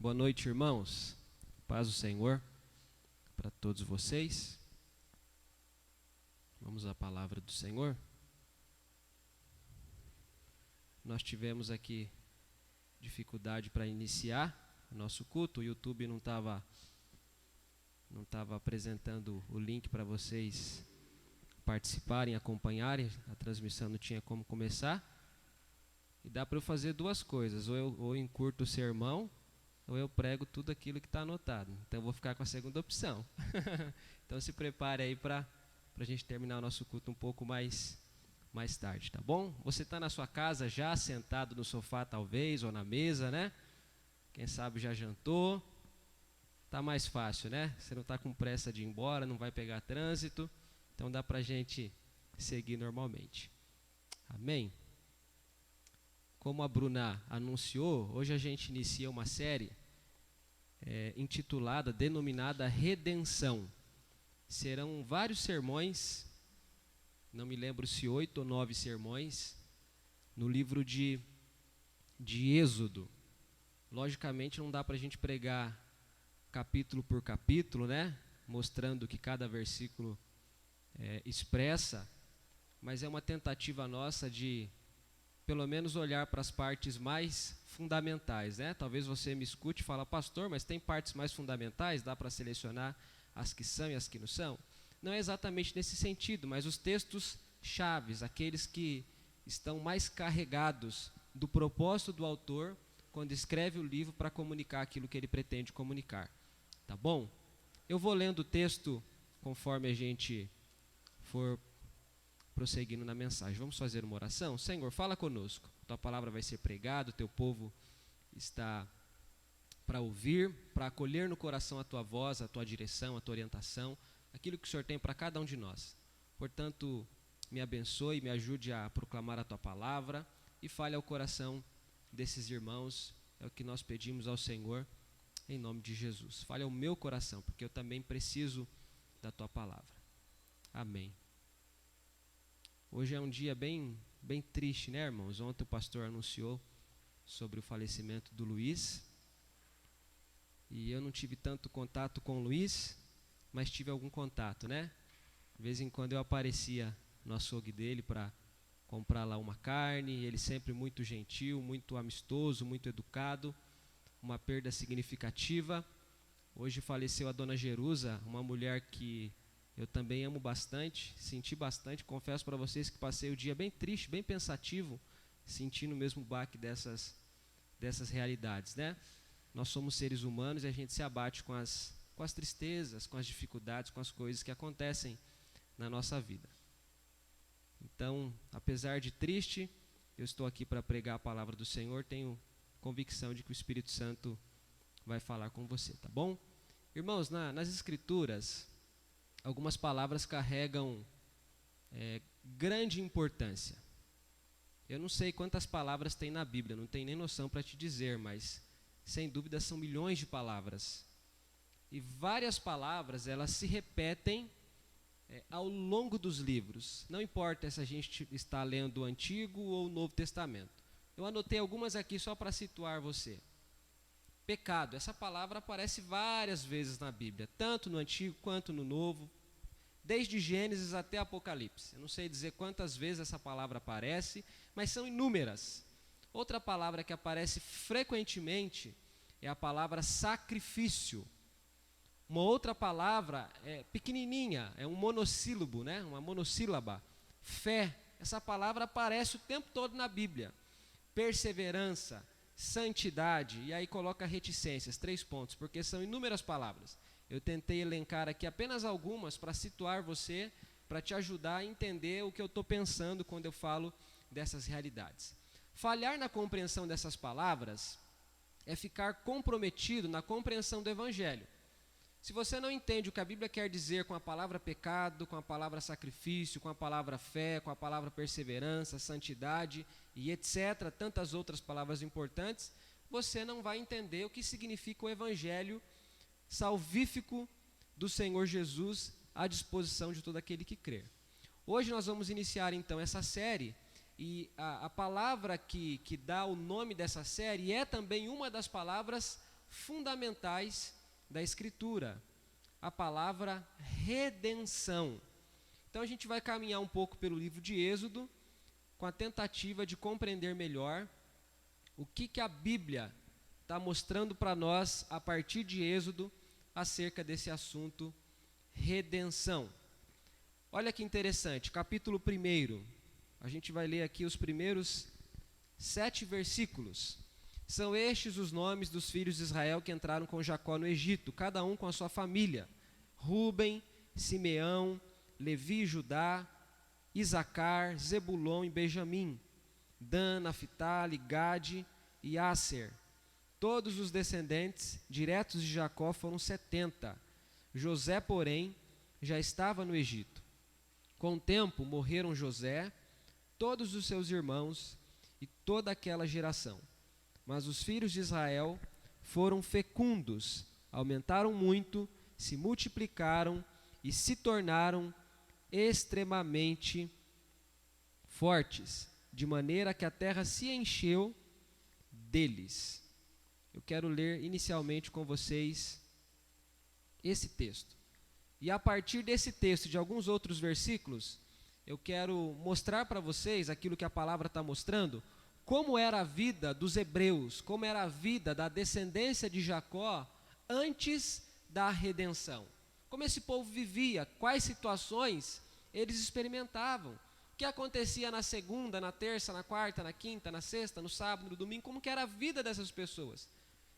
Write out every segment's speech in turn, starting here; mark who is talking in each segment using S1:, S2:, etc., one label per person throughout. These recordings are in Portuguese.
S1: Boa noite, irmãos. Paz do Senhor para todos vocês. Vamos à palavra do Senhor. Nós tivemos aqui dificuldade para iniciar o nosso culto. O YouTube não estava apresentando o link para vocês participarem, acompanharem. A transmissão não tinha como começar. E dá para eu fazer duas coisas: ou eu encurto o sermão, ou eu prego tudo aquilo que está anotado. Então eu vou ficar com a segunda opção. Então se prepare aí para a gente terminar o nosso culto um pouco mais tarde, tá bom? Você está na sua casa já sentado no sofá talvez, ou na mesa, né? Quem sabe já jantou. Tá mais fácil, né? Você não está com pressa de ir embora, não vai pegar trânsito. Então dá para a gente seguir normalmente. Amém? Como a Bruna anunciou, hoje a gente inicia uma série denominada Redenção. Serão vários sermões, não me lembro se 8 ou 9 sermões, no livro de Êxodo. Logicamente não dá para a gente pregar capítulo por capítulo, né? Mostrando o que cada versículo expressa, mas é uma tentativa nossa de pelo menos olhar para as partes mais fundamentais, né? Talvez você me escute e fale: pastor, mas tem partes mais fundamentais? Dá para selecionar as que são e as que não são? Não é exatamente nesse sentido, mas os textos chaves, aqueles que estão mais carregados do propósito do autor quando escreve o livro para comunicar aquilo que ele pretende comunicar. Tá bom? Eu vou lendo o texto conforme a gente for prosseguindo na mensagem. Vamos fazer uma oração? Senhor, fala conosco. Tua palavra vai ser pregada, o teu povo está para ouvir, para acolher no coração a tua voz, a tua direção, a tua orientação, aquilo que o Senhor tem para cada um de nós. Portanto, me abençoe, me ajude a proclamar a tua palavra e fale ao coração desses irmãos. É o que nós pedimos ao Senhor, em nome de Jesus. Fale ao meu coração, porque eu também preciso da tua palavra. Amém. Hoje é um dia bem triste, né, irmãos? Ontem o pastor anunciou sobre o falecimento do Luiz. E eu não tive tanto contato com o Luiz, mas tive algum contato, né? De vez em quando eu aparecia no açougue dele para comprar lá uma carne. Ele sempre muito gentil, muito amistoso, muito educado. Uma perda significativa. Hoje faleceu a dona Jerusa, uma mulher que eu também amo bastante, senti bastante. Confesso para vocês que passei o dia bem triste, bem pensativo, sentindo o mesmo baque dessas realidades, né? Nós somos seres humanos e a gente se abate com as tristezas, com as dificuldades, com as coisas que acontecem na nossa vida. Então, apesar de triste, eu estou aqui para pregar a palavra do Senhor, tenho convicção de que o Espírito Santo vai falar com você, tá bom? Irmãos, nas Escrituras, algumas palavras carregam grande importância. Eu não sei quantas palavras tem na Bíblia, não tenho nem noção para te dizer, mas sem dúvida são milhões de palavras. E várias palavras, elas se repetem ao longo dos livros. Não importa se a gente está lendo o Antigo ou o Novo Testamento. Eu anotei algumas aqui só para situar você. Pecado, essa palavra aparece várias vezes na Bíblia, tanto no Antigo quanto no Novo, desde Gênesis até Apocalipse. Eu não sei dizer quantas vezes essa palavra aparece, mas são inúmeras. Outra palavra que aparece frequentemente é a palavra sacrifício. Uma outra palavra pequenininha, é um monossílabo, né? Uma monossílaba. Fé, essa palavra aparece o tempo todo na Bíblia. Perseverança, santidade, e aí coloca reticências, 3 pontos, porque são inúmeras palavras. Eu tentei elencar aqui apenas algumas para situar você, para te ajudar a entender o que eu estou pensando quando eu falo dessas realidades. Falhar na compreensão dessas palavras é ficar comprometido na compreensão do Evangelho. Se você não entende o que a Bíblia quer dizer com a palavra pecado, com a palavra sacrifício, com a palavra fé, com a palavra perseverança, santidade e etc., tantas outras palavras importantes, você não vai entender o que significa o Evangelho salvífico do Senhor Jesus à disposição de todo aquele que crer. Hoje nós vamos iniciar então essa série, e a palavra que dá o nome dessa série é também uma das palavras fundamentais da Escritura, a palavra redenção. Então a gente vai caminhar um pouco pelo livro de Êxodo, com a tentativa de compreender melhor o que a Bíblia está mostrando para nós a partir de Êxodo acerca desse assunto redenção. Olha que interessante, capítulo 1, a gente vai ler aqui os primeiros 7 versículos. São estes os nomes dos filhos de Israel que entraram com Jacó no Egito, cada um com a sua família: Ruben, Simeão, Levi, Judá, Isacar, Zebulon e Benjamim, Dan, Naphtali, Gade e Asser. Todos os descendentes diretos de Jacó foram 70. José, porém, já estava no Egito. Com o tempo morreram José, todos os seus irmãos e toda aquela geração. Mas os filhos de Israel foram fecundos, aumentaram muito, se multiplicaram e se tornaram extremamente fortes, de maneira que a terra se encheu deles. Eu quero ler inicialmente com vocês esse texto. E a partir desse texto e de alguns outros versículos, eu quero mostrar para vocês aquilo que a palavra está mostrando, como era a vida dos hebreus, como era a vida da descendência de Jacó antes da redenção. Como esse povo vivia, quais situações eles experimentavam, o que acontecia na segunda, na terça, na quarta, na quinta, na sexta, no sábado, no domingo, como que era a vida dessas pessoas,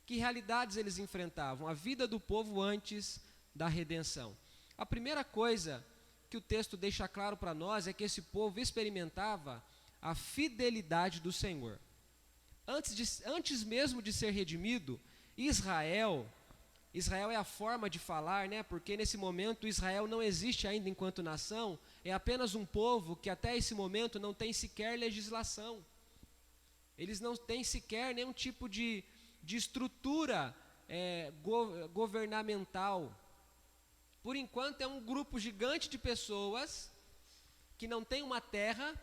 S1: que realidades eles enfrentavam, a vida do povo antes da redenção. A primeira coisa que o texto deixa claro para nós é que esse povo experimentava a fidelidade do Senhor. Antes mesmo de ser redimido, Israel é a forma de falar, né? Porque nesse momento Israel não existe ainda enquanto nação, é apenas um povo que até esse momento não tem sequer legislação. Eles não têm sequer nenhum tipo de estrutura governamental. Por enquanto é um grupo gigante de pessoas que não tem uma terra,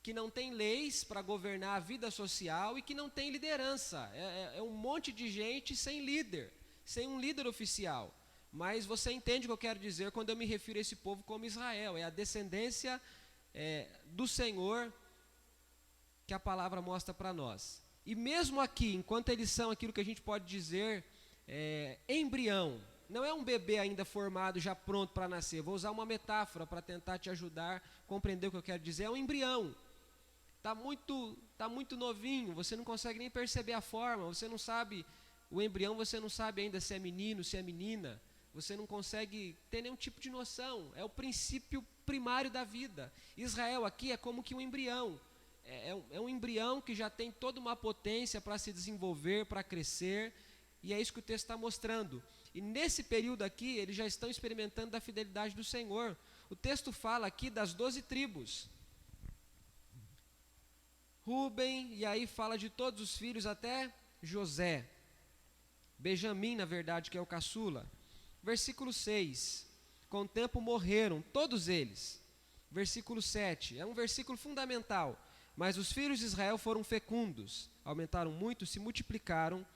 S1: que não tem leis para governar a vida social e que não tem liderança. É um monte de gente sem líder, sem um líder oficial. Mas você entende o que eu quero dizer quando eu me refiro a esse povo como Israel. É a descendência do Senhor que a palavra mostra para nós. E mesmo aqui, enquanto eles são aquilo que a gente pode dizer embrião, não é um bebê ainda formado, já pronto para nascer. Vou usar uma metáfora para tentar te ajudar a compreender o que eu quero dizer. É um embrião. Tá muito novinho, você não consegue nem perceber a forma, você não sabe, o embrião você não sabe ainda se é menino, se é menina, você não consegue ter nenhum tipo de noção, é o princípio primário da vida. Israel aqui é como que um embrião, é um embrião que já tem toda uma potência para se desenvolver, para crescer, e é isso que o texto está mostrando. E nesse período aqui, eles já estão experimentando da fidelidade do Senhor. O texto fala aqui das 12 tribos. Ruben, e aí fala de todos os filhos até José. Benjamim, na verdade, que é o caçula. Versículo 6. Com o tempo morreram, todos eles. Versículo 7. É um versículo fundamental. Mas os filhos de Israel foram fecundos, aumentaram muito, se multiplicaram,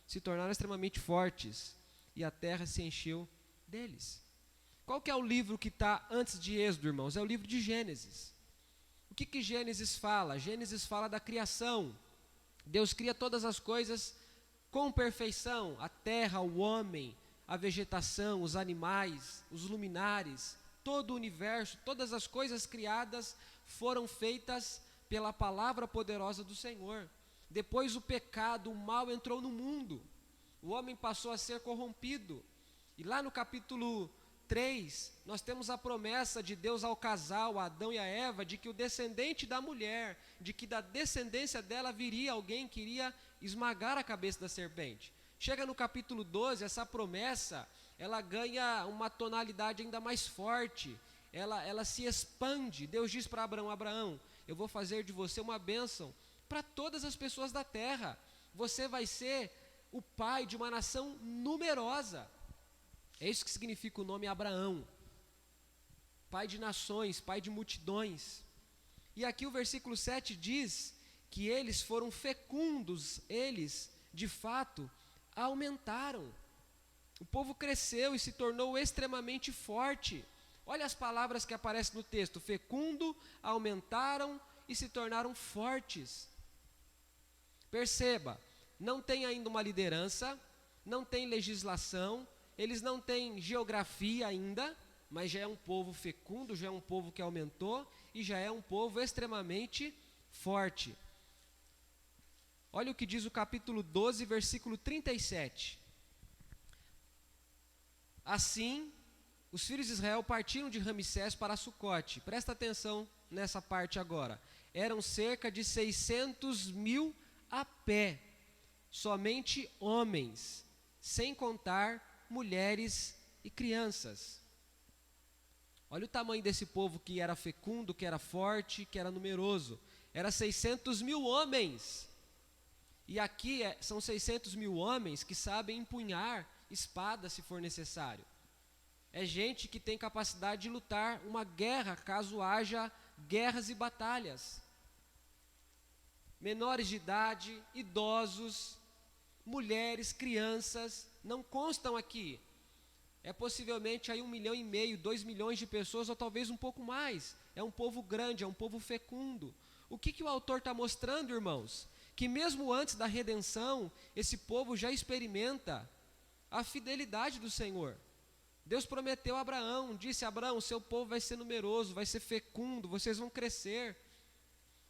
S1: se tornaram extremamente fortes, e a terra se encheu deles. Qual que é o livro que está antes de Êxodo, irmãos? É o livro de Gênesis. O que Gênesis fala? Gênesis fala da criação. Deus cria todas as coisas com perfeição, a terra, o homem, a vegetação, os animais, os luminares, todo o universo, todas as coisas criadas foram feitas pela palavra poderosa do Senhor. Depois o pecado, o mal entrou no mundo, o homem passou a ser corrompido, e lá no capítulo 3, nós temos a promessa de Deus ao casal, a Adão e a Eva, de que o descendente da mulher, de que da descendência dela viria alguém que iria esmagar a cabeça da serpente. Chega no capítulo 12, essa promessa, ela ganha uma tonalidade ainda mais forte, ela se expande. Deus diz para Abraão: Abraão, eu vou fazer de você uma bênção para todas as pessoas da terra, você vai ser o pai de uma nação numerosa. É isso que significa o nome Abraão, pai de nações, pai de multidões. E aqui o versículo 7 diz que eles foram fecundos, eles, de fato, aumentaram. O povo cresceu e se tornou extremamente forte. Olha as palavras que aparecem no texto: fecundo, aumentaram e se tornaram fortes. Perceba, não tem ainda uma liderança, não tem legislação, eles não têm geografia ainda, mas já é um povo fecundo, já é um povo que aumentou e já é um povo extremamente forte. Olha o que diz o capítulo 12, versículo 37. Assim, os filhos de Israel partiram de Ramsés para Sucote. Presta atenção nessa parte agora. Eram cerca de 600.000 a pé, somente homens, sem contar mulheres e crianças. Olha o tamanho desse povo que era fecundo, que era forte, que era numeroso. Era 600.000 homens. E aqui são 600.000 homens que sabem empunhar espada se for necessário. É gente que tem capacidade de lutar uma guerra, caso haja guerras e batalhas. Menores de idade, idosos, mulheres, crianças, não constam aqui. É possivelmente aí 1,5 milhão, 2 milhões de pessoas, ou talvez um pouco mais. É um povo grande, é um povo fecundo. O que o autor está mostrando, irmãos? Que mesmo antes da redenção, esse povo já experimenta a fidelidade do Senhor. Deus prometeu a Abraão, disse a Abraão: seu povo vai ser numeroso, vai ser fecundo, vocês vão crescer.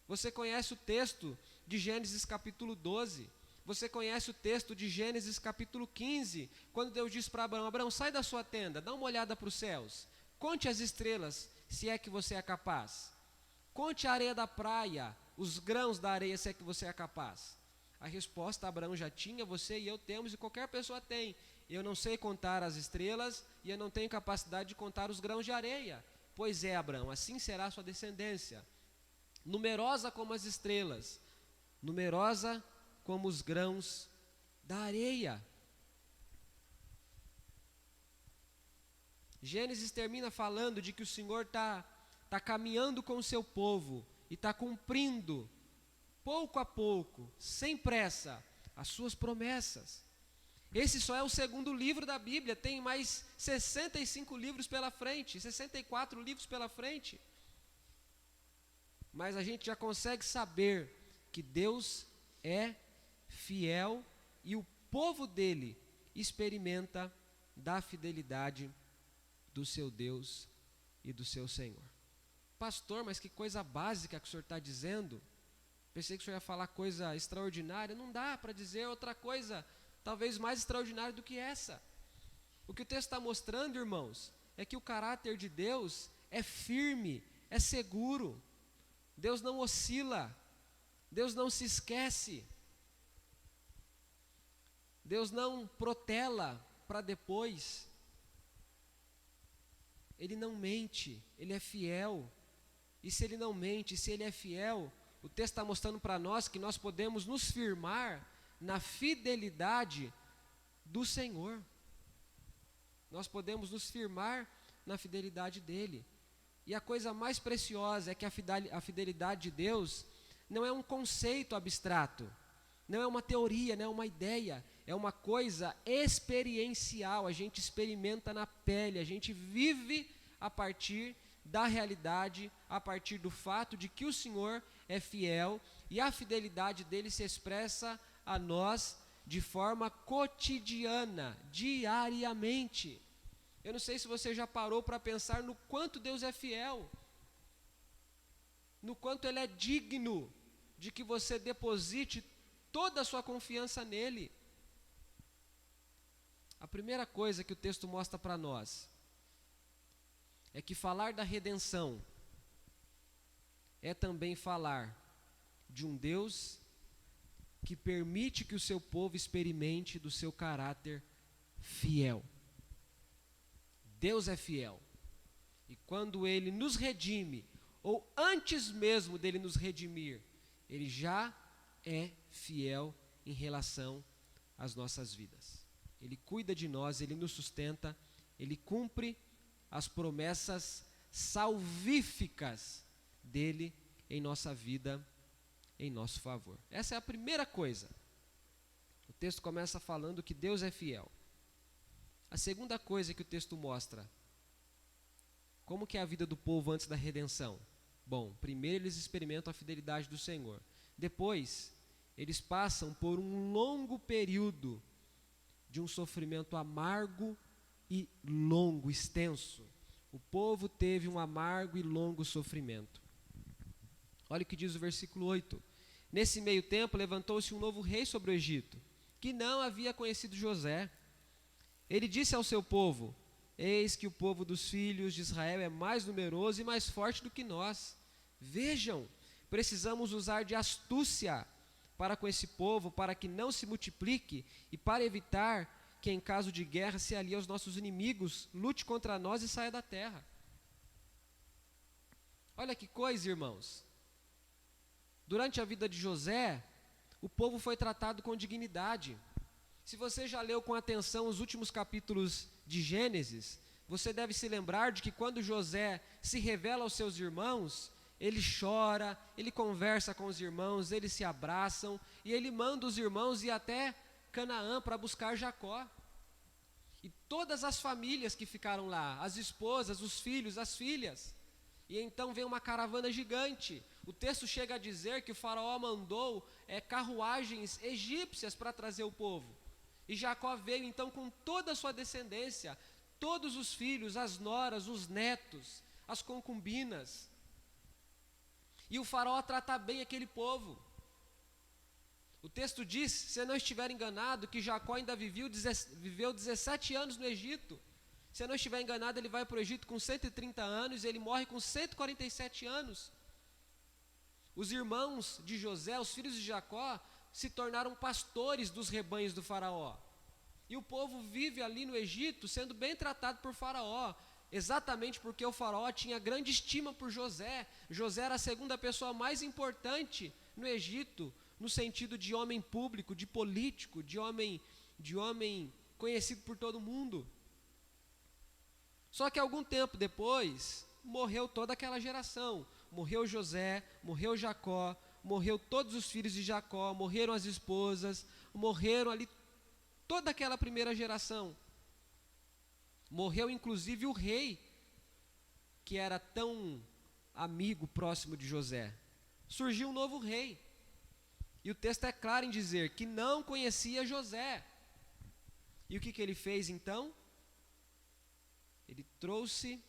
S1: Você conhece o texto de Gênesis capítulo 12, você conhece o texto de Gênesis capítulo 15, quando Deus diz para Abraão: Abraão, sai da sua tenda, dá uma olhada para os céus, conte as estrelas, se é que você é capaz. Conte a areia da praia, os grãos da areia, se é que você é capaz. A resposta Abraão já tinha, você e eu temos, e qualquer pessoa tem. Eu não sei contar as estrelas, e eu não tenho capacidade de contar os grãos de areia. Pois é, Abraão, assim será a sua descendência, numerosa como as estrelas, numerosa como os grãos da areia. Gênesis termina falando de que o Senhor está caminhando com o seu povo e está cumprindo, pouco a pouco, sem pressa, as suas promessas. Esse só é o segundo livro da Bíblia, tem mais 65 livros pela frente, 64 livros pela frente. Mas a gente já consegue saber que Deus é fiel e o povo dele experimenta da fidelidade do seu Deus e do seu Senhor. Pastor, mas que coisa básica que o senhor está dizendo. Pensei que o senhor ia falar coisa extraordinária. Não dá para dizer outra coisa talvez mais extraordinária do que essa. O que o texto está mostrando, irmãos, é que o caráter de Deus é firme, é seguro. Deus não oscila, Deus não se esquece, Deus não protela para depois. Ele não mente, Ele é fiel. E se Ele não mente, se Ele é fiel, o texto está mostrando para nós que nós podemos nos firmar na fidelidade do Senhor. Nós podemos nos firmar na fidelidade dEle. E a coisa mais preciosa é que a fidelidade de Deus não é um conceito abstrato, não é uma teoria, não é uma ideia, é uma coisa experiencial. A gente experimenta na pele, a gente vive a partir da realidade, a partir do fato de que o Senhor é fiel e a fidelidade dele se expressa a nós de forma cotidiana, diariamente. Eu não sei se você já parou para pensar no quanto Deus é fiel, no quanto Ele é digno de que você deposite toda a sua confiança nele. A primeira coisa que o texto mostra para nós é que falar da redenção é também falar de um Deus que permite que o seu povo experimente do seu caráter fiel. Deus é fiel. E quando Ele nos redime, ou antes mesmo dele nos redimir, Ele já é fiel em relação às nossas vidas. Ele cuida de nós, Ele nos sustenta, Ele cumpre as promessas salvíficas dEle em nossa vida, em nosso favor. Essa é a primeira coisa. O texto começa falando que Deus é fiel. A segunda coisa que o texto mostra, como que é a vida do povo antes da redenção? Bom, primeiro eles experimentam a fidelidade do Senhor. Depois, eles passam por um longo período de um sofrimento amargo e longo, extenso. O povo teve um amargo e longo sofrimento. Olha o que diz o versículo 8. Nesse meio tempo, levantou-se um novo rei sobre o Egito, que não havia conhecido José. Ele disse ao seu povo: eis que o povo dos filhos de Israel é mais numeroso e mais forte do que nós. Vejam, precisamos usar de astúcia para com esse povo, para que não se multiplique e para evitar que em caso de guerra se alie aos nossos inimigos, lute contra nós e saia da terra. Olha que coisa, irmãos. Durante a vida de José, o povo foi tratado com dignidade. Se você já leu com atenção os últimos capítulos de Gênesis, você deve se lembrar de que quando José se revela aos seus irmãos, ele chora, ele conversa com os irmãos, eles se abraçam e ele manda os irmãos ir até Canaã para buscar Jacó. E todas as famílias que ficaram lá, as esposas, os filhos, as filhas. E então vem uma caravana gigante. O texto chega a dizer que o faraó mandou carruagens egípcias para trazer o povo. E Jacó veio então com toda a sua descendência, todos os filhos, as noras, os netos, as concubinas. E o faraó trata bem aquele povo. O texto diz, se eu não estiver enganado, que Jacó ainda viveu 17 anos no Egito. Se eu não estiver enganado, ele vai para o Egito com 130 anos e ele morre com 147 anos. Os irmãos de José, os filhos de Jacó, se tornaram pastores dos rebanhos do faraó. E o povo vive ali no Egito sendo bem tratado por faraó, exatamente porque o faraó tinha grande estima por José. José era a segunda pessoa mais importante no Egito, no sentido de homem público, de político, de homem conhecido por todo mundo. Só que algum tempo depois, morreu toda aquela geração. Morreu José, morreu Jacó, morreu todos os filhos de Jacó, morreram as esposas, morreram ali toda aquela primeira geração. Morreu inclusive o rei, que era tão amigo, próximo de José. Surgiu um novo rei. E o texto é claro em dizer que não conhecia José. E o que ele fez então? Ele trouxe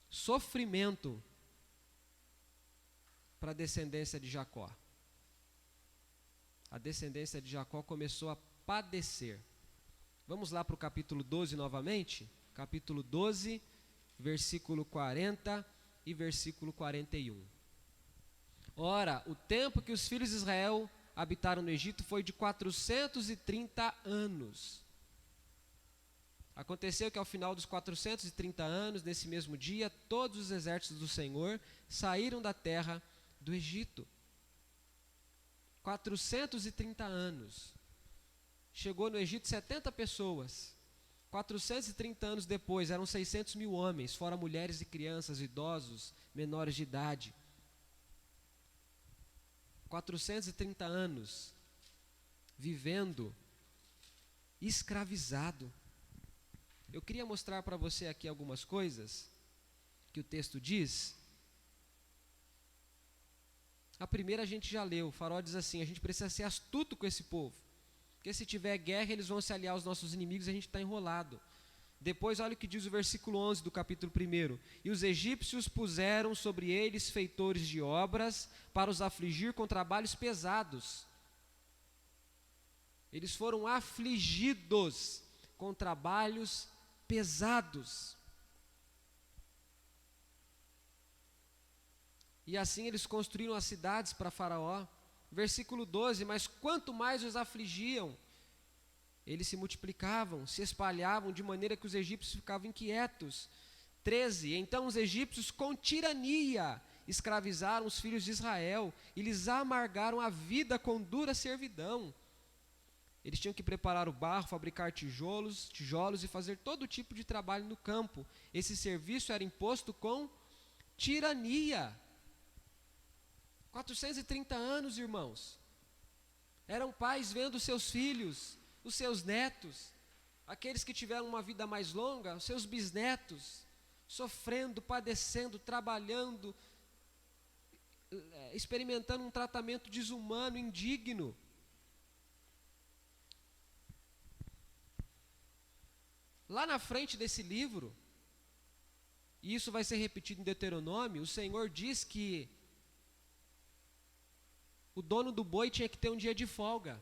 S1: sofrimento para a descendência de Jacó. A descendência de Jacó começou a padecer. Vamos lá para o capítulo 12 novamente? Capítulo 12, versículo 40 e versículo 41. Ora, o tempo que os filhos de Israel habitaram no Egito foi de 430 anos. Aconteceu que ao final dos 430 anos, nesse mesmo dia, todos os exércitos do Senhor saíram da terra do Egito. 430 anos. Chegou no Egito 70 pessoas. 430 anos depois, eram 600 mil homens, fora mulheres e crianças, idosos, menores de idade. 430 anos vivendo escravizado. Eu queria mostrar para você aqui algumas coisas que o texto diz. A primeira a gente já leu, o faraó diz assim, a gente precisa ser astuto com esse povo, porque se tiver guerra eles vão se aliar aos nossos inimigos e a gente está enrolado. Depois olha o que diz o versículo 11 do capítulo 1. E os egípcios puseram sobre eles feitores de obras para os afligir com trabalhos pesados. Eles foram afligidos com trabalhos pesados. E assim eles construíram as cidades para Faraó. Versículo 12, mas quanto mais os afligiam, eles se multiplicavam, se espalhavam, de maneira que os egípcios ficavam inquietos. 13, então os egípcios com tirania escravizaram os filhos de Israel e lhes amargaram a vida com dura servidão. Eles tinham que preparar o barro, fabricar tijolos e fazer todo tipo de trabalho no campo. Esse serviço era imposto com tirania. 430 anos, irmãos. Eram pais vendo seus filhos, os seus netos, aqueles que tiveram uma vida mais longa, os seus bisnetos, sofrendo, padecendo, trabalhando, experimentando um tratamento desumano, indigno. Lá na frente desse livro, e isso vai ser repetido em Deuteronômio, o Senhor diz que o dono do boi tinha que ter um dia de folga.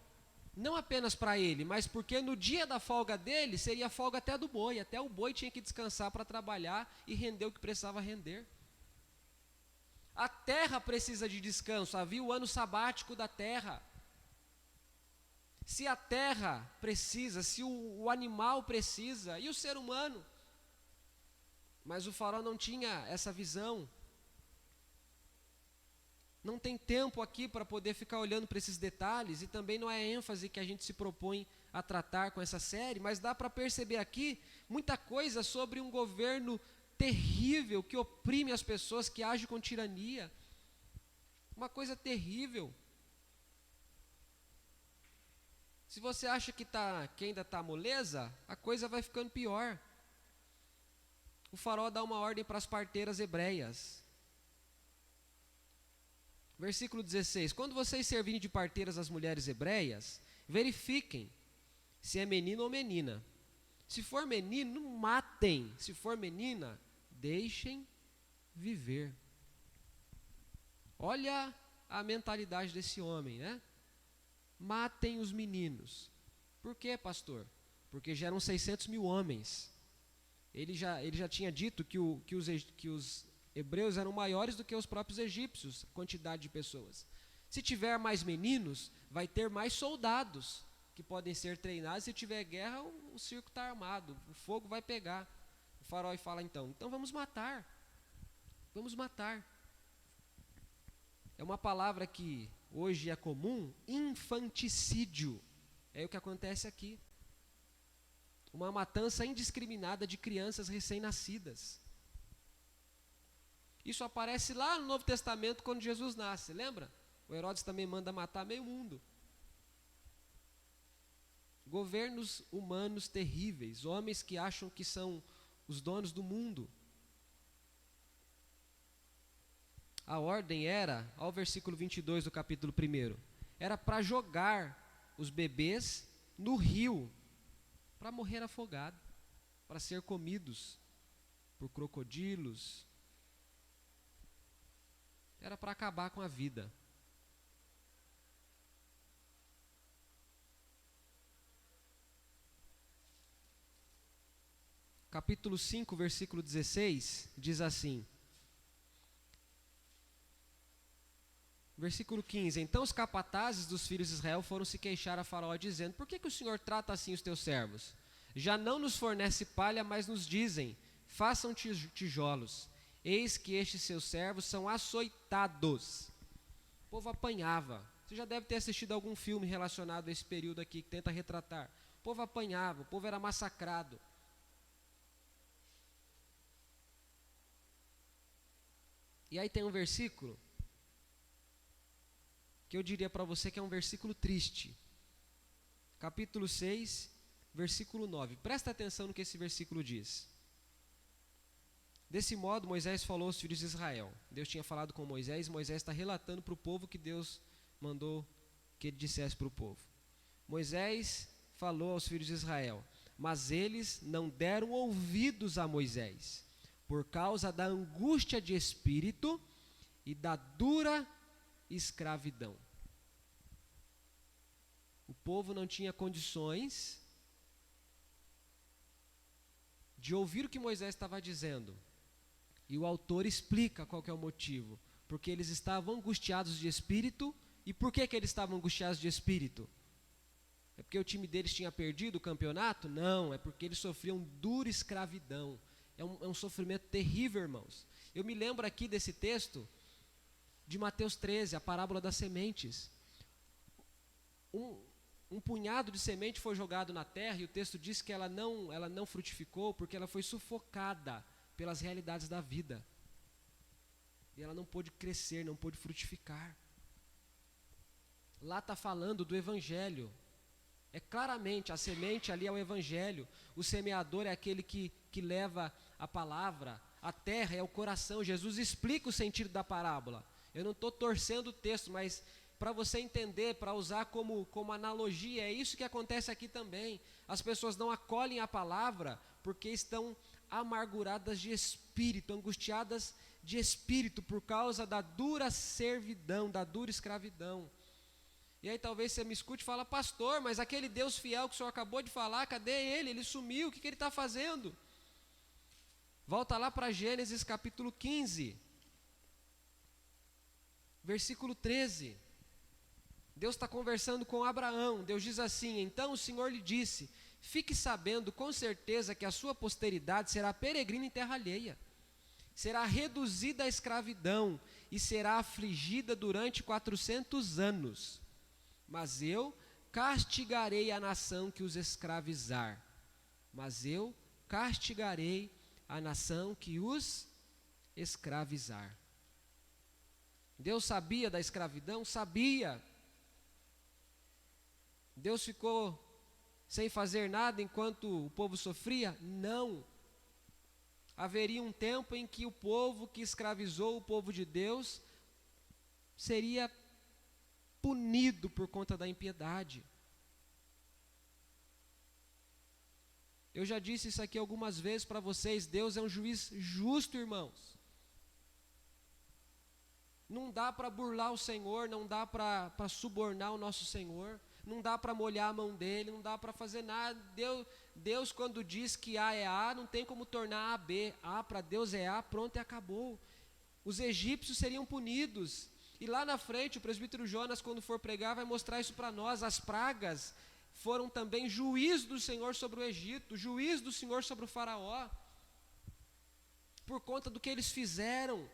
S1: Não apenas para ele, mas porque no dia da folga dele, seria folga até do boi. Até o boi tinha que descansar para trabalhar e render o que precisava render. A terra precisa de descanso, havia o ano sabático da terra. Se a terra precisa, se o animal precisa, e o ser humano? Mas o faraó não tinha essa visão. Não tem tempo aqui para poder ficar olhando para esses detalhes, e também não é a ênfase que a gente se propõe a tratar com essa série, mas dá para perceber aqui muita coisa sobre um governo terrível que oprime as pessoas, que age com tirania. Uma coisa terrível. Se você acha que ainda está moleza, a coisa vai ficando pior. O faraó dá uma ordem para as parteiras hebreias. Versículo 16: quando vocês servirem de parteiras as mulheres hebreias, verifiquem se é menino ou menina. Se for menino, matem. Se for menina, deixem viver. Olha a mentalidade desse homem, né? Matem os meninos. Por quê, pastor? Porque já eram 600 mil homens. Ele já tinha dito que os hebreus eram maiores do que os próprios egípcios, quantidade de pessoas. Se tiver mais meninos, vai ter mais soldados que podem ser treinados. Se tiver guerra, o circo está armado, o fogo vai pegar. O faraó fala então vamos matar. Vamos matar. É uma palavra que hoje é comum, infanticídio. É o que acontece aqui. Uma matança indiscriminada de crianças recém-nascidas. Isso aparece lá no Novo Testamento quando Jesus nasce, lembra? O Herodes também manda matar meio mundo. Governos humanos terríveis, homens que acham que são os donos do mundo. A ordem era, ao versículo 22 do capítulo 1, era para jogar os bebês no rio, para morrer afogado, para ser comidos por crocodilos. Era para acabar com a vida. Capítulo 5, versículo 16, diz assim. Versículo 15: então os capatazes dos filhos de Israel foram se queixar a Faraó, dizendo: por que o Senhor trata assim os teus servos? Já não nos fornece palha, mas nos dizem: façam tijolos. Eis que estes seus servos são açoitados. O povo apanhava. Você já deve ter assistido algum filme relacionado a esse período aqui, que tenta retratar. O povo apanhava, o povo era massacrado. E aí tem um versículo que eu diria para você que é um versículo triste. Capítulo 6, versículo 9. Presta atenção no que esse versículo diz. Desse modo, Moisés falou aos filhos de Israel. Deus tinha falado com Moisés, e Moisés está relatando para o povo que Deus mandou que ele dissesse para o povo. Moisés falou aos filhos de Israel, mas eles não deram ouvidos a Moisés, por causa da angústia de espírito e da dura escravidão. O povo não tinha condições de ouvir o que Moisés estava dizendo. E o autor explica qual que é o motivo. Porque eles estavam angustiados de espírito. E por que eles estavam angustiados de espírito? É porque o time deles tinha perdido o campeonato? Não, é porque eles sofriam dura escravidão. É um sofrimento terrível, irmãos. Eu me lembro aqui desse texto de Mateus 13, a parábola das sementes. Um punhado de semente foi jogado na terra, e o texto diz que ela não frutificou porque ela foi sufocada pelas realidades da vida. E ela não pôde crescer, não pôde frutificar. Lá está falando do evangelho. É claramente, a semente ali é o evangelho. O semeador é aquele que leva a palavra. A terra é o coração. Jesus explica o sentido da parábola. Eu não estou torcendo o texto, mas para você entender, para usar como analogia, é isso que acontece aqui também. As pessoas não acolhem a palavra porque estão amarguradas de espírito, angustiadas de espírito por causa da dura servidão, da dura escravidão. E aí talvez você me escute e fala: pastor, mas aquele Deus fiel que o senhor acabou de falar, cadê ele? Ele sumiu, o que ele está fazendo? Volta lá para Gênesis capítulo 15, versículo 13. Deus está conversando com Abraão. Deus diz assim: então o Senhor lhe disse: fique sabendo com certeza que a sua posteridade será peregrina em terra alheia, será reduzida à escravidão e será afligida durante 400 anos. Mas eu castigarei a nação que os escravizar. Mas eu castigarei a nação que os escravizar. Deus sabia da escravidão? Sabia. Deus ficou sem fazer nada enquanto o povo sofria? Não. Haveria um tempo em que o povo que escravizou o povo de Deus seria punido por conta da impiedade. Eu já disse isso aqui algumas vezes para vocês: Deus é um juiz justo, irmãos. Não dá para burlar o Senhor, não dá para subornar o nosso Senhor, não dá para molhar a mão dele, não dá para fazer nada. Deus, quando diz que A é A, não tem como tornar A B. A para Deus é A, pronto, e acabou. Os egípcios seriam punidos. E lá na frente, o presbítero Jonas, quando for pregar, vai mostrar isso para nós. As pragas foram também juízo do Senhor sobre o Egito, juízo do Senhor sobre o faraó, por conta do que eles fizeram.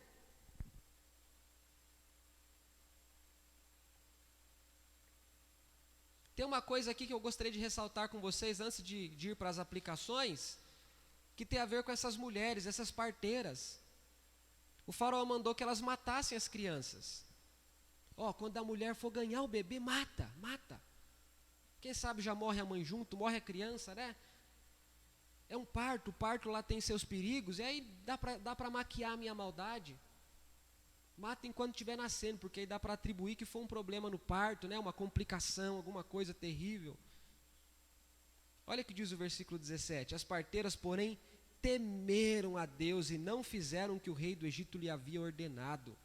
S1: Tem uma coisa aqui que eu gostaria de ressaltar com vocês, antes de ir para as aplicações, que tem a ver com essas mulheres, essas parteiras. O faraó mandou que elas matassem as crianças. Quando a mulher for ganhar o bebê, mata. Quem sabe já morre a mãe junto, morre a criança, né? É um parto, o parto lá tem seus perigos, e aí dá para maquiar a minha maldade. Mata enquanto estiver nascendo, porque aí dá para atribuir que foi um problema no parto, né? Uma complicação, alguma coisa terrível. Olha o que diz o versículo 17: as parteiras, porém, temeram a Deus e não fizeram o que o rei do Egito lhe havia ordenado.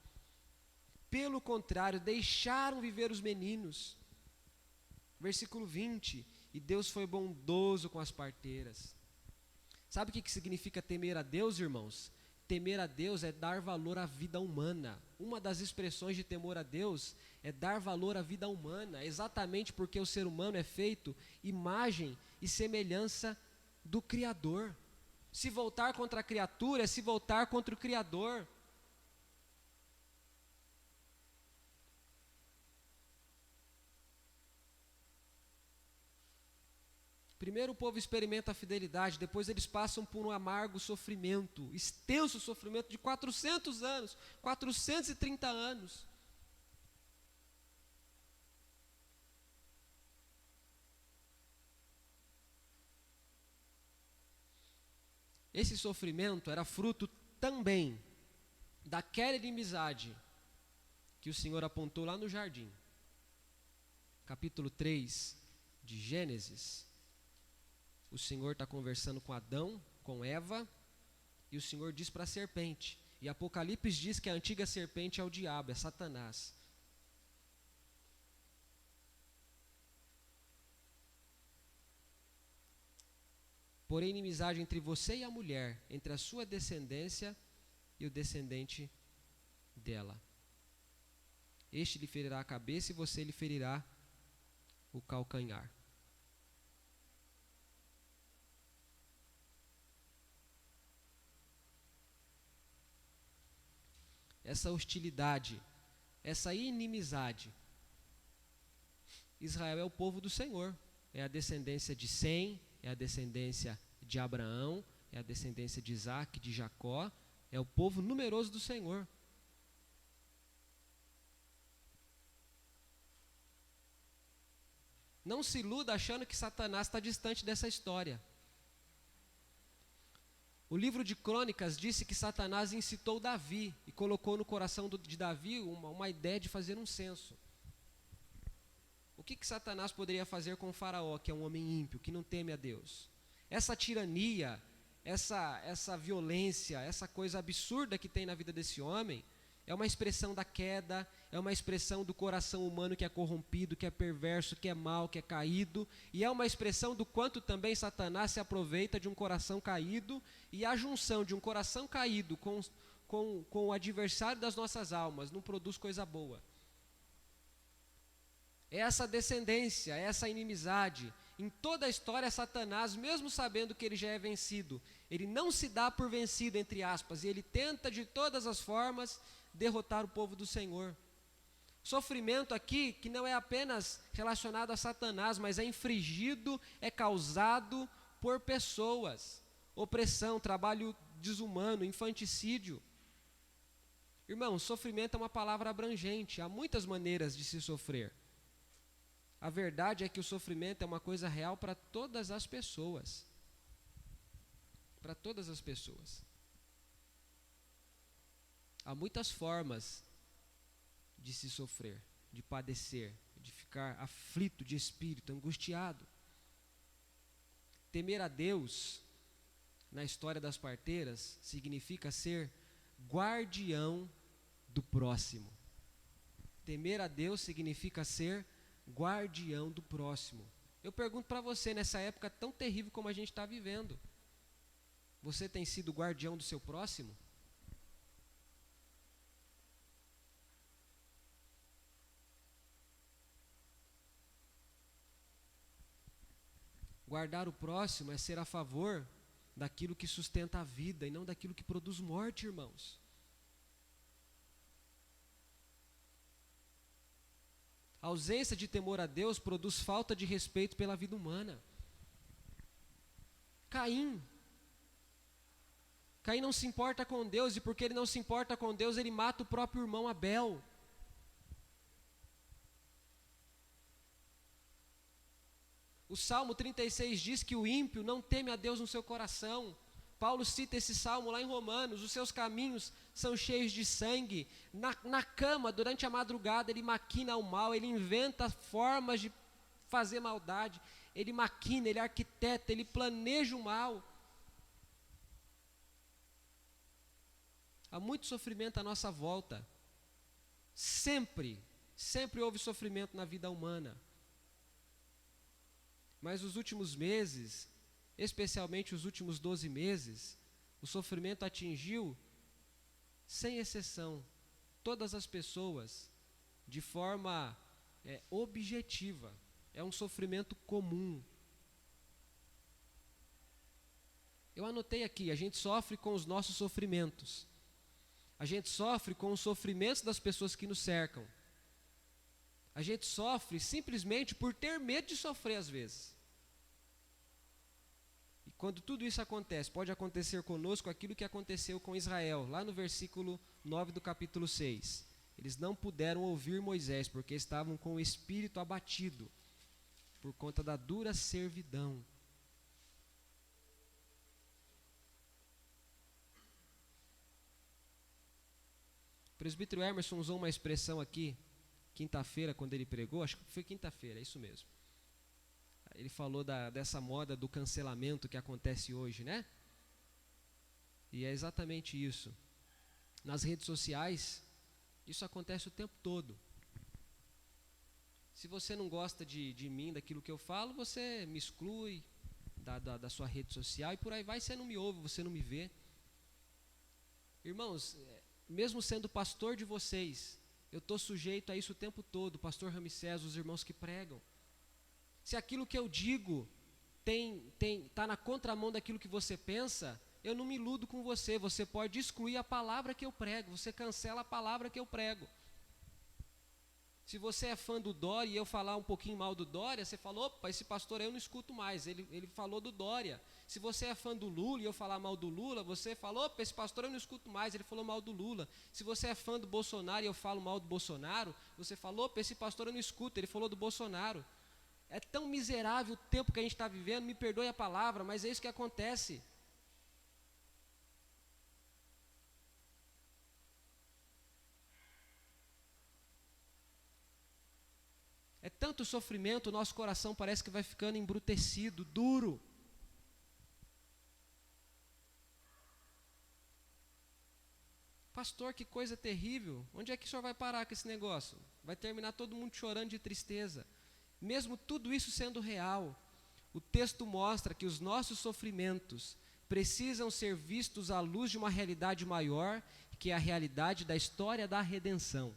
S1: Pelo contrário, deixaram viver os meninos. Versículo 20: e Deus foi bondoso com as parteiras. Sabe o que significa temer a Deus, irmãos? Temer a Deus é dar valor à vida humana. Uma das expressões de temor a Deus é dar valor à vida humana, exatamente porque o ser humano é feito imagem e semelhança do Criador. Se voltar contra a criatura é se voltar contra o Criador. Primeiro o povo experimenta a fidelidade, depois eles passam por um amargo sofrimento, extenso sofrimento de 400 anos, 430 anos. Esse sofrimento era fruto também daquela inimizade que o Senhor apontou lá no jardim. Capítulo 3 de Gênesis. O Senhor está conversando com Adão, com Eva, e o Senhor diz para a serpente. E Apocalipse diz que a antiga serpente é o diabo, é Satanás. Porém, inimizade entre você e a mulher, entre a sua descendência e o descendente dela. Este lhe ferirá a cabeça e você lhe ferirá o calcanhar. Essa hostilidade, essa inimizade. Israel é o povo do Senhor, é a descendência de Sem, é a descendência de Abraão, é a descendência de Isaac, de Jacó, é o povo numeroso do Senhor. Não se iluda achando que Satanás está distante dessa história. O livro de Crônicas disse que Satanás incitou Davi e colocou no coração de Davi uma ideia de fazer um censo. O que Satanás poderia fazer com o faraó, que é um homem ímpio, que não teme a Deus? Essa tirania, essa violência, essa coisa absurda que tem na vida desse homem, é uma expressão da queda, é uma expressão do coração humano que é corrompido, que é perverso, que é mau, que é caído, e é uma expressão do quanto também Satanás se aproveita de um coração caído, e a junção de um coração caído com o adversário das nossas almas não produz coisa boa. É essa descendência, é essa inimizade. Em toda a história, Satanás, mesmo sabendo que ele já é vencido, ele não se dá por vencido, entre aspas, e ele tenta de todas as formas derrotar o povo do Senhor. Sofrimento aqui que não é apenas relacionado a Satanás, mas é infligido, é causado por pessoas. Opressão, trabalho desumano, infanticídio. Irmão, sofrimento é uma palavra abrangente, há muitas maneiras de se sofrer. A verdade é que o sofrimento é uma coisa real para todas as pessoas. Para todas as pessoas. Há muitas formas de se sofrer, de padecer, de ficar aflito de espírito, angustiado. Temer a Deus, na história das parteiras, significa ser guardião do próximo. Temer a Deus significa ser guardião do próximo. Eu pergunto para você, nessa época tão terrível como a gente está vivendo, você tem sido guardião do seu próximo? Guardar o próximo é ser a favor daquilo que sustenta a vida e não daquilo que produz morte, irmãos. A ausência de temor a Deus produz falta de respeito pela vida humana. Caim não se importa com Deus, e porque ele não se importa com Deus, ele mata o próprio irmão Abel. O Salmo 36 diz que o ímpio não teme a Deus no seu coração. Paulo cita esse salmo lá em Romanos: os seus caminhos são cheios de sangue. Na cama, durante a madrugada, ele maquina o mal, ele inventa formas de fazer maldade, ele maquina, ele arquiteta, ele planeja o mal. Há muito sofrimento à nossa volta. Sempre houve sofrimento na vida humana. Mas os últimos meses, especialmente os últimos 12 meses, o sofrimento atingiu, sem exceção, todas as pessoas, de forma objetiva. É um sofrimento comum. Eu anotei aqui: a gente sofre com os nossos sofrimentos. A gente sofre com os sofrimentos das pessoas que nos cercam. A gente sofre simplesmente por ter medo de sofrer às vezes. E quando tudo isso acontece, pode acontecer conosco aquilo que aconteceu com Israel, lá no versículo 9 do capítulo 6. Eles não puderam ouvir Moisés, porque estavam com o espírito abatido, por conta da dura servidão. O presbítero Emerson usou uma expressão aqui, quinta-feira, quando ele pregou, acho que foi quinta-feira, é isso mesmo. Ele falou dessa moda do cancelamento que acontece hoje, né? E é exatamente isso. Nas redes sociais, isso acontece o tempo todo. Se você não gosta de mim, daquilo que eu falo, você me exclui da sua rede social e por aí vai, você não me ouve, você não me vê. Irmãos, mesmo sendo pastor de vocês, eu estou sujeito a isso o tempo todo, pastor Ramsés, os irmãos que pregam. Se aquilo que eu digo está na contramão daquilo que você pensa, eu não me iludo com você. Você pode excluir a palavra que eu prego, você cancela a palavra que eu prego. Se você é fã do Dória e eu falar um pouquinho mal do Dória, você fala: opa, esse pastor eu não escuto mais, ele falou do Dória. Se você é fã do Lula e eu falar mal do Lula, você fala: opa, esse pastor eu não escuto mais, ele falou mal do Lula. Se você é fã do Bolsonaro e eu falo mal do Bolsonaro, você fala: opa, esse pastor eu não escuto, ele falou do Bolsonaro. É tão miserável o tempo que a gente está vivendo, me perdoe a palavra, mas é isso que acontece. É tanto sofrimento, o nosso coração parece que vai ficando embrutecido, duro. Pastor, que coisa terrível. Onde é que o senhor vai parar com esse negócio? Vai terminar todo mundo chorando de tristeza. Mesmo tudo isso sendo real, o texto mostra que os nossos sofrimentos precisam ser vistos à luz de uma realidade maior, que é a realidade da história da redenção.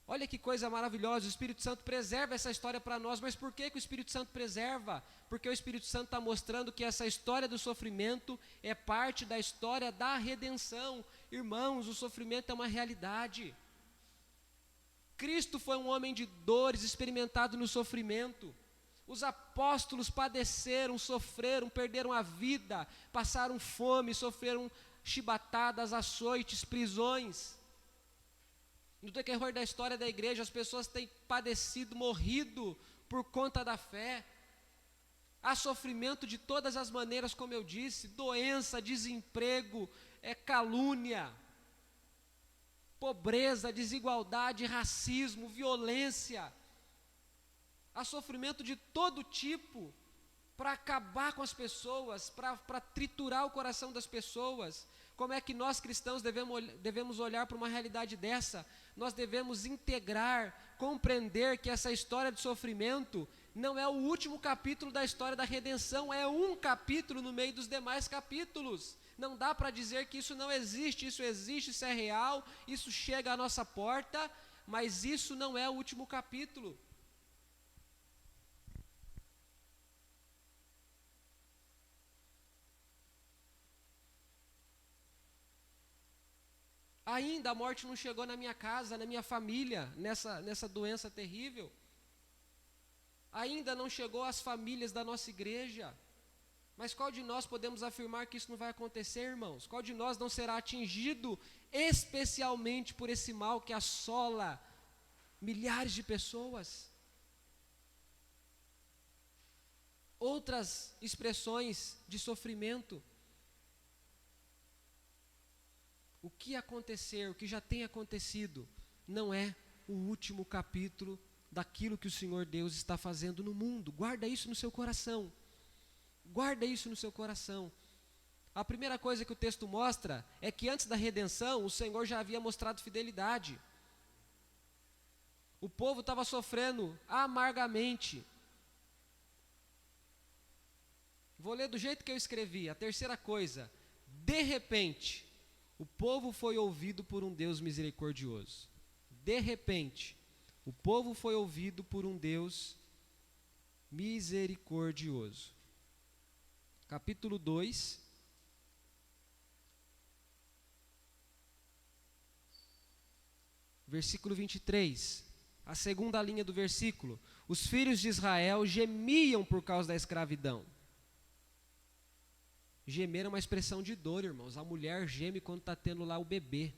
S1: Olha que coisa maravilhosa, o Espírito Santo preserva essa história para nós, mas por que o Espírito Santo preserva? Porque o Espírito Santo está mostrando que essa história do sofrimento é parte da história da redenção. Irmãos, o sofrimento é uma realidade. Cristo foi um homem de dores, experimentado no sofrimento. Os apóstolos padeceram, sofreram, perderam a vida, passaram fome, sofreram chibatadas, açoites, prisões. No decorrer da história da igreja, as pessoas têm padecido, morrido por conta da fé. Há sofrimento de todas as maneiras, como eu disse, doença, desemprego, calúnia, pobreza, desigualdade, racismo, violência. Há sofrimento de todo tipo para acabar com as pessoas, para triturar o coração das pessoas. Como é que nós cristãos devemos olhar para uma realidade dessa? Nós devemos integrar, compreender que essa história de sofrimento não é o último capítulo da história da redenção, é um capítulo no meio dos demais capítulos. Não dá para dizer que isso não existe, isso é real, isso chega à nossa porta, mas isso não é o último capítulo. Ainda a morte não chegou na minha casa, na minha família, nessa doença terrível. Ainda não chegou às famílias da nossa igreja. Mas qual de nós podemos afirmar que isso não vai acontecer, irmãos? Qual de nós não será atingido especialmente por esse mal que assola milhares de pessoas? Outras expressões de sofrimento. O que acontecer, o que já tem acontecido, não é o último capítulo daquilo que o Senhor Deus está fazendo no mundo. Guarda isso no seu coração. Guarda isso no seu coração. A primeira coisa que o texto mostra é que antes da redenção, o Senhor já havia mostrado fidelidade. O povo estava sofrendo amargamente. Vou ler do jeito que eu escrevi. A terceira coisa, de repente, o povo foi ouvido por um Deus misericordioso. De repente, o povo foi ouvido por um Deus misericordioso. Capítulo 2. Versículo 23. A segunda linha do versículo. Os filhos de Israel gemiam por causa da escravidão. Gemer é uma expressão de dor, irmãos. A mulher geme quando está tendo lá o bebê.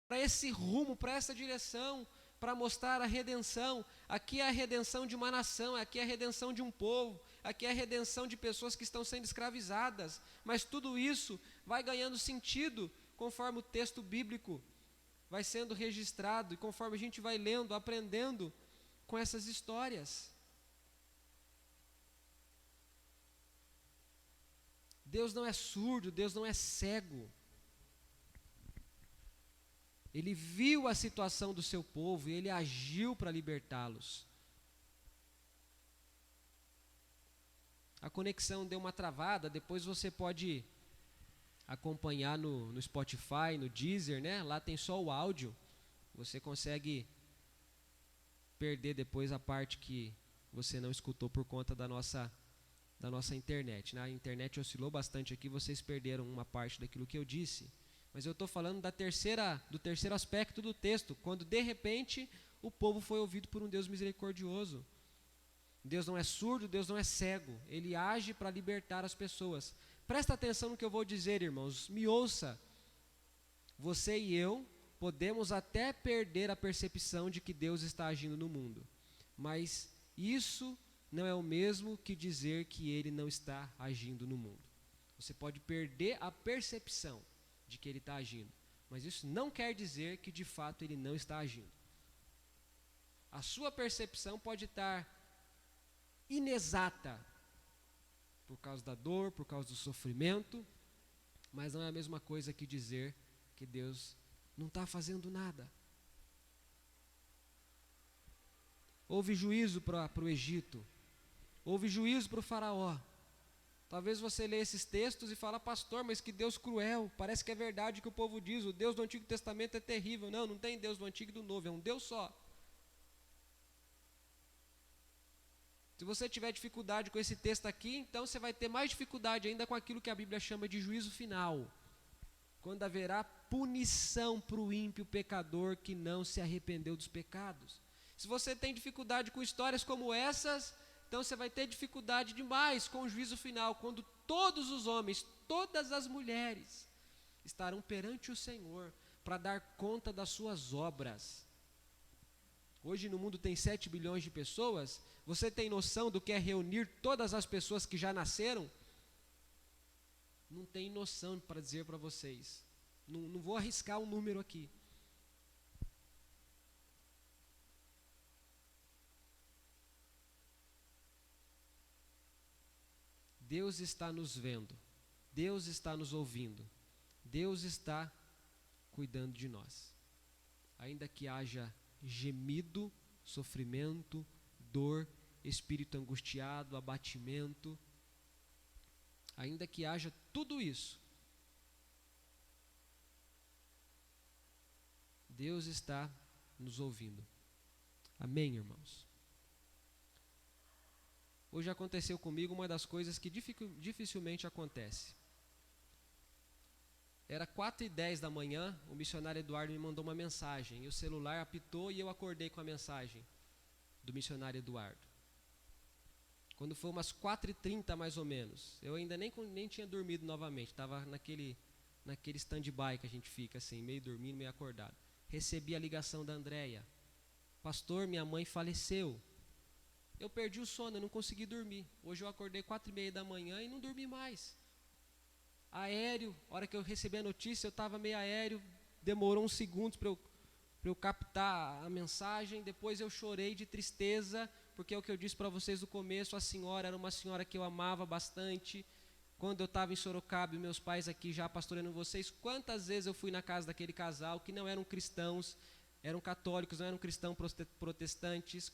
S1: Para esse rumo, para essa direção, para mostrar a redenção. Aqui é a redenção de uma nação, aqui é a redenção de um povo, aqui é a redenção de pessoas que estão sendo escravizadas. Mas tudo isso vai ganhando sentido conforme o texto bíblico vai sendo registrado e conforme a gente vai lendo, aprendendo com essas histórias. Deus não é surdo, Deus não é cego. Ele viu a situação do seu povo e ele agiu para libertá-los. A conexão deu uma travada, depois você pode acompanhar no Spotify, no Deezer, né? Lá tem só o áudio. Você consegue perder depois a parte que você não escutou por conta da nossa internet, né? A internet oscilou bastante aqui, vocês perderam uma parte daquilo que eu disse. Mas eu estou falando do terceiro aspecto do texto, quando de repente o povo foi ouvido por um Deus misericordioso. Deus não é surdo, Deus não é cego, Ele age para libertar as pessoas. Presta atenção no que eu vou dizer, irmãos, me ouça. Você e eu podemos até perder a percepção de que Deus está agindo no mundo, mas isso não é o mesmo que dizer que Ele não está agindo no mundo. Você pode perder a percepção de que Ele está agindo, mas isso não quer dizer que de fato Ele não está agindo. A sua percepção pode estar inexata por causa da dor, por causa do sofrimento, mas não é a mesma coisa que dizer que Deus não está fazendo nada. Houve juízo para o Egito, houve juízo para o faraó. Talvez você lê esses textos e fala, pastor, mas que Deus cruel, parece que é verdade o que o povo diz, o Deus do Antigo Testamento é terrível. Não, não tem Deus do Antigo e do Novo, é um Deus só. Se você tiver dificuldade com esse texto aqui, então você vai ter mais dificuldade ainda com aquilo que a Bíblia chama de juízo final, quando haverá punição para o ímpio pecador que não se arrependeu dos pecados. Se você tem dificuldade com histórias como essas, então você vai ter dificuldade demais com o juízo final, quando todos os homens, todas as mulheres estarão perante o Senhor para dar conta das suas obras. Hoje no mundo tem 7 bilhões de pessoas. Você tem noção do que é reunir todas as pessoas que já nasceram? Não tem noção para dizer para vocês. Não vou arriscar um número aqui. Deus está nos vendo, Deus está nos ouvindo, Deus está cuidando de nós. Ainda que haja gemido, sofrimento, dor, espírito angustiado, abatimento, ainda que haja tudo isso, Deus está nos ouvindo. Amém, irmãos? Hoje aconteceu comigo uma das coisas que dificilmente acontece. Era 4h10 da manhã, o missionário Eduardo me mandou uma mensagem, e o celular apitou e eu acordei com a mensagem do missionário Eduardo. Quando foi umas 4h30 mais ou menos, eu ainda nem tinha dormido novamente, estava naquele stand-by que a gente fica assim, meio dormindo, meio acordado. Recebi a ligação da Andréia. Pastor, minha mãe faleceu. Eu perdi o sono, eu não consegui dormir. Hoje eu acordei 4h30 da manhã e não dormi mais. Aéreo, a hora que eu recebi a notícia, eu estava meio aéreo, demorou uns segundos para eu captar a mensagem. Depois eu chorei de tristeza, porque é o que eu disse para vocês no começo, a senhora era uma senhora que eu amava bastante. Quando eu estava em Sorocaba e meus pais aqui já pastoreando vocês, quantas vezes eu fui na casa daquele casal que não eram cristãos, eram católicos, não eram cristãos protestantes,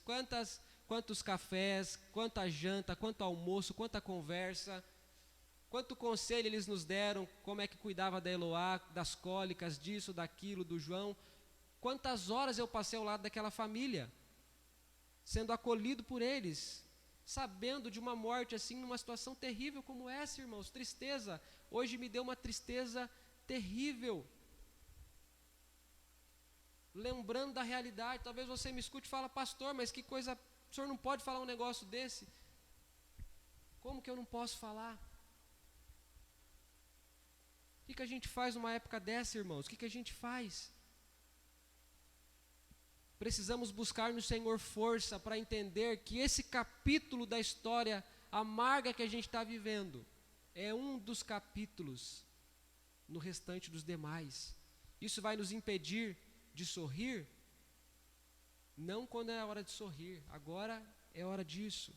S1: quantos cafés, quanta janta, quanto almoço, quanta conversa, quanto conselho eles nos deram, como é que cuidava da Eloá, das cólicas, disso, daquilo, do João. Quantas horas eu passei ao lado daquela família, sendo acolhido por eles, sabendo de uma morte assim, numa situação terrível como essa, irmãos, tristeza. Hoje me deu uma tristeza terrível, lembrando da realidade. Talvez você me escute e fala, pastor, mas que coisa, o senhor não pode falar um negócio desse? Como que eu não posso falar? O que a gente faz numa época dessa, irmãos? O que a gente faz? Precisamos buscar no Senhor força para entender que esse capítulo da história amarga que a gente está vivendo é um dos capítulos no restante dos demais. Isso vai nos impedir de sorrir? Não quando é a hora de sorrir, agora é hora disso.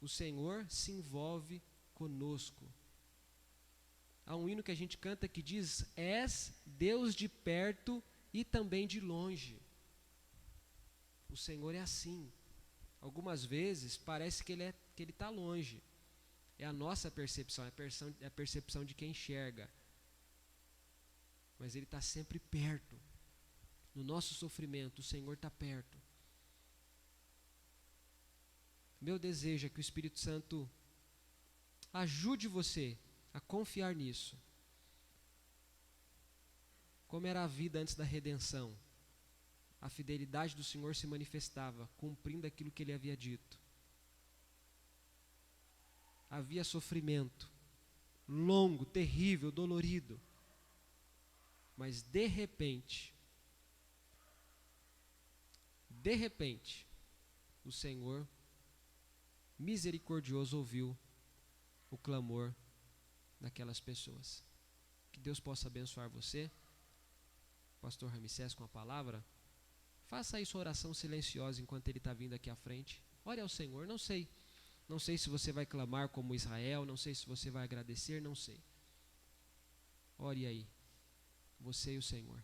S1: O Senhor se envolve conosco. Há um hino que a gente canta que diz: és Deus de perto e também de longe. O Senhor é assim. Algumas vezes parece que Ele está longe. É a nossa percepção, é a percepção de quem enxerga. Mas Ele está sempre perto. No nosso sofrimento, o Senhor está perto. Meu desejo é que o Espírito Santo ajude você a confiar nisso. Como era a vida antes da redenção? A fidelidade do Senhor se manifestava, cumprindo aquilo que Ele havia dito. Havia sofrimento, longo, terrível, dolorido. Mas de repente, o Senhor misericordioso ouviu o clamor daquelas pessoas. Que Deus possa abençoar você, pastor Ramsés, com a palavra. Faça aí sua oração silenciosa enquanto ele está vindo aqui à frente. Ore ao Senhor. Não sei se você vai clamar como Israel, não sei se você vai agradecer, não sei. Ore aí, você e o Senhor.